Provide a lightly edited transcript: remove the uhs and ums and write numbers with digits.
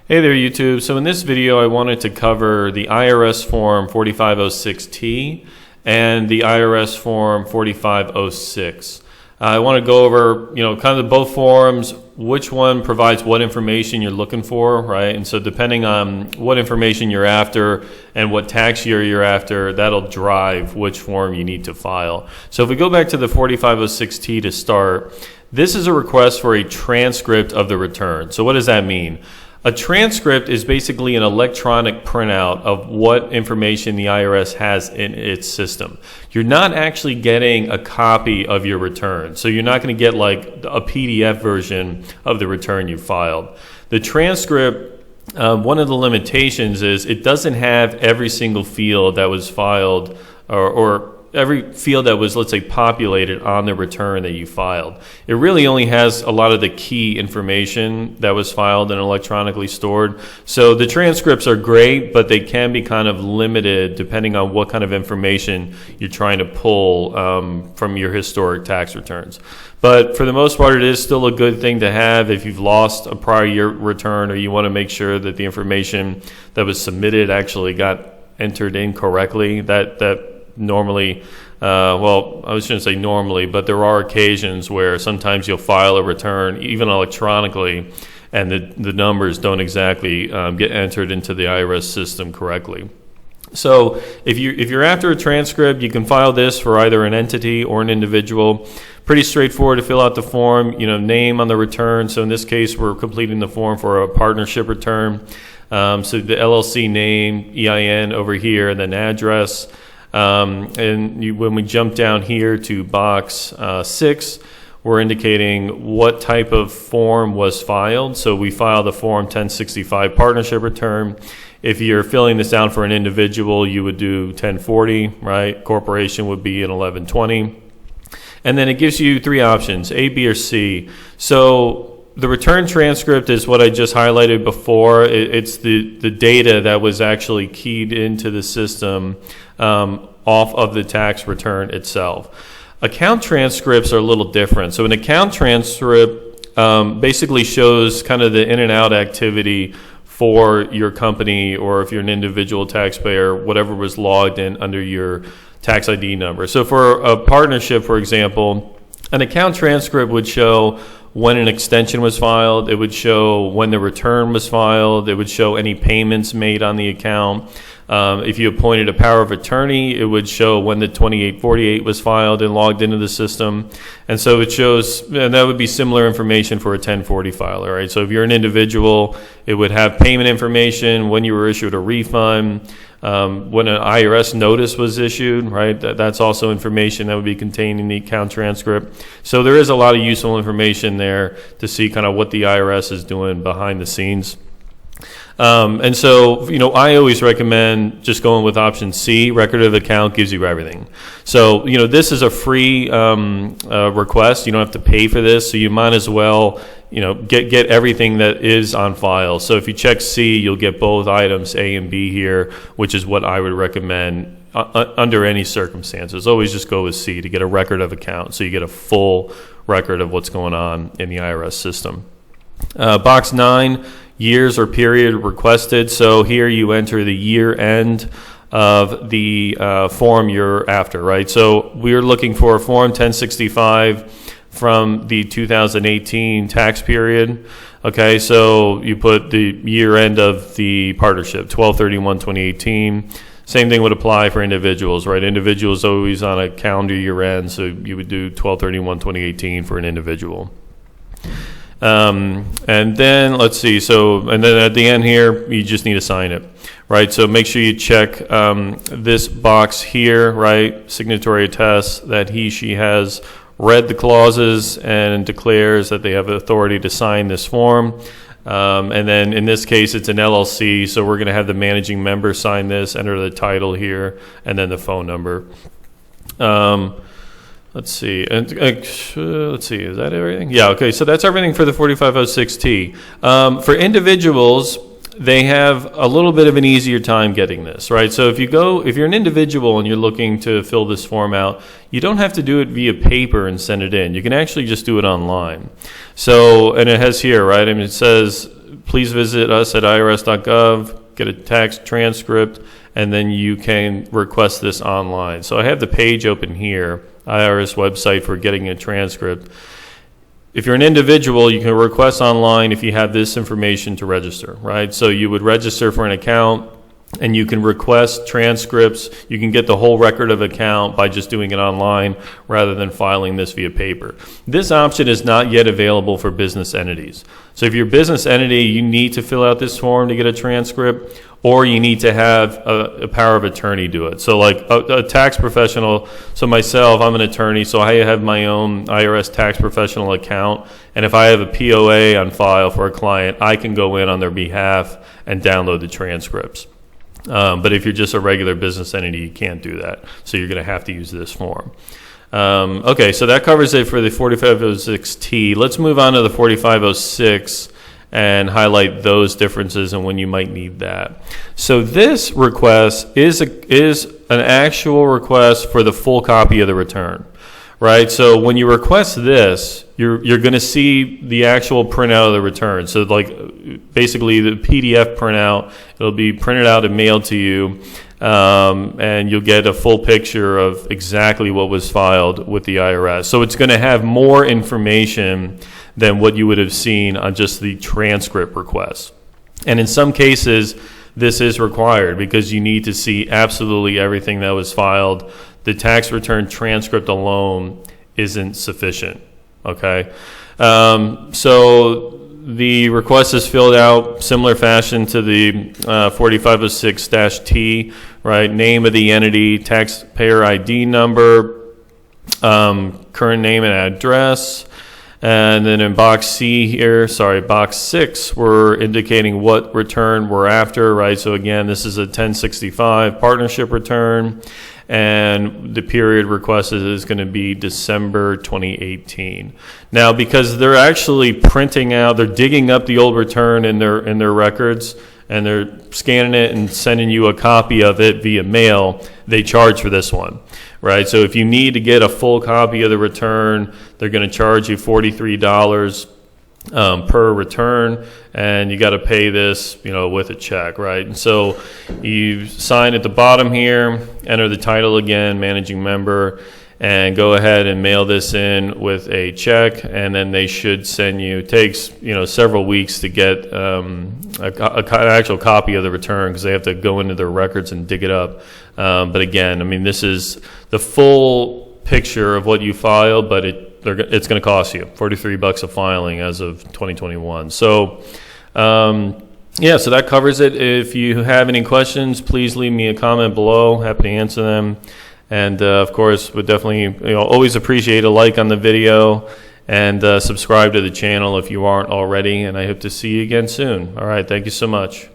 Hey there YouTube. So in this video I wanted to cover the IRS Form 4506T and the IRS Form 4506. I want to go over, kind of both forms, which one provides what information you're looking for, right? And so depending on what information you're after and what tax year you're after, that'll drive which form you need to file. So if we go back to the 4506T to start, this is a request for a transcript of the return. So what does that mean? A transcript is basically an electronic printout of what information the IRS has in its system. You're not actually getting a copy of your return. So you're not going to get like a PDF version of the return you filed. The transcript, one of the limitations is it doesn't have every single field that was filed or every field that was, let's say, populated on the return that you filed. It really only has a lot of the key information that was filed and electronically stored. So the transcripts are great, but they can be kind of limited depending on what kind of information you're trying to pull from your historic tax returns. But for the most part, it is still a good thing to have if you've lost a prior year return or you want to make sure that the information that was submitted actually got entered in correctly. That normally, well, I shouldn't say normally, but there are occasions where sometimes you'll file a return, even electronically, and the numbers don't exactly get entered into the IRS system correctly. So if you're after a transcript, you can file this for either an entity or an individual. Pretty straightforward to fill out the form, name on the return. So in this case, we're completing the form for a partnership return. So the LLC name, EIN over here, and then address. When we jump down here to box 6, we're indicating what type of form was filed. So we filed the Form 1065 partnership return. If you're filling this out for an individual, you would do 1040, right? Corporation would be an 1120. And then it gives you 3 options, A, B, or C. So the return transcript is what I just highlighted before. It's the data that was actually keyed into the system off of the tax return itself. Account transcripts are a little different. So an account transcript basically shows kind of the in and out activity for your company, or if you're an individual taxpayer, whatever was logged in under your tax ID number. So for a partnership, for example, an account transcript would show when an extension was filed, it would show when the return was filed, it would show any payments made on the account. If you appointed a power of attorney, it would show when the 2848 was filed and logged into the system. And so it shows, and that would be similar information for a 1040 filer, right? So if you're an individual, it would have payment information, when you were issued a refund, when an IRS notice was issued, right? That's also information that would be contained in the account transcript. So there is a lot of useful information there to see kind of what the IRS is doing behind the scenes. And so, I always recommend just going with option C. Record of account gives you everything. So, this is a free request. You don't have to pay for this, so you might as well, get everything that is on file. So if you check C, you'll get both items A and B here, which is what I would recommend under any circumstances. Always just go with C to get a record of account, so you get a full record of what's going on in the IRS system. Box 9. Years or period requested. So here you enter the year end of the form you're after, right? So we're looking for a Form 1065 from the 2018 tax period. Okay, so you put the year end of the partnership, 12/31/2018. Same thing would apply for individuals, right? Individuals always on a calendar year end, so you would do 12/31/2018 for an individual. And then let's see, and then at the end here, you just need to sign it, right? So make sure you check this box here, right? Signatory attests that she has read the clauses and declares that they have authority to sign this form. And then in this case, it's an LLC, so we're going to have the managing member sign this, enter the title here, and then the phone number. Let's see, is that everything? Yeah, okay, so that's everything for the 4506T. For individuals, they have a little bit of an easier time getting this, right? So if you're an individual and you're looking to fill this form out, you don't have to do it via paper and send it in. You can actually just do it online. So, and it has here, right? I mean, it says please visit us at irs.gov, get a tax transcript, and then you can request this online. So I have the page open here, IRS website for getting a transcript. If you're an individual, you can request online if you have this information to register, right? So you would register for an account, and you can request transcripts. You can get the whole record of account by just doing it online rather than filing this via paper. This option is not yet available for business entities. So if you're a business entity, you need to fill out this form to get a transcript, or you need to have a power of attorney do it. So like a tax professional, so myself, I'm an attorney, so I have my own IRS tax professional account, and if I have a POA on file for a client, I can go in on their behalf and download the transcripts. But if you're just a regular business entity, you can't do that. So you're going to have to use this form. Okay, so that covers it for the 4506T. Let's move on to the 4506 and highlight those differences and when you might need that. So this request is an actual request for the full copy of the return, right? So when you request this, you're going to see the actual printout of the return. So like basically the PDF printout, it'll be printed out and mailed to you, and you'll get a full picture of exactly what was filed with the IRS. So it's going to have more information than what you would have seen on just the transcript request. And in some cases, this is required because you need to see absolutely everything that was filed. The tax return transcript alone isn't sufficient. Okay, so the request is filled out similar fashion to the 4506-T, right? Name of the entity, taxpayer ID number, current name and address, and then in box C here, box 6, we're indicating what return we're after, right? So again, this is a 1065 partnership return, and the period requested is going to be December 2018. Now, because they're actually printing out, they're digging up the old return in their records, and they're scanning it and sending you a copy of it via mail, they charge for this one, right? So if you need to get a full copy of the return, they're going to charge you $43 per return, and you got to pay this, with a check, right? And so you sign at the bottom here, enter the title again, managing member, and go ahead and mail this in with a check, and then they should send you. It takes several weeks to get an actual copy of the return because they have to go into their records and dig it up. But again, this is the full picture of what you filed, but it's going to cost you $43 a filing as of 2021. So yeah, so that covers it. If you have any questions, please leave me a comment below. Happy to answer them. And of course, would definitely always appreciate a like on the video, and subscribe to the channel if you aren't already. And I hope to see you again soon. All right, thank you so much.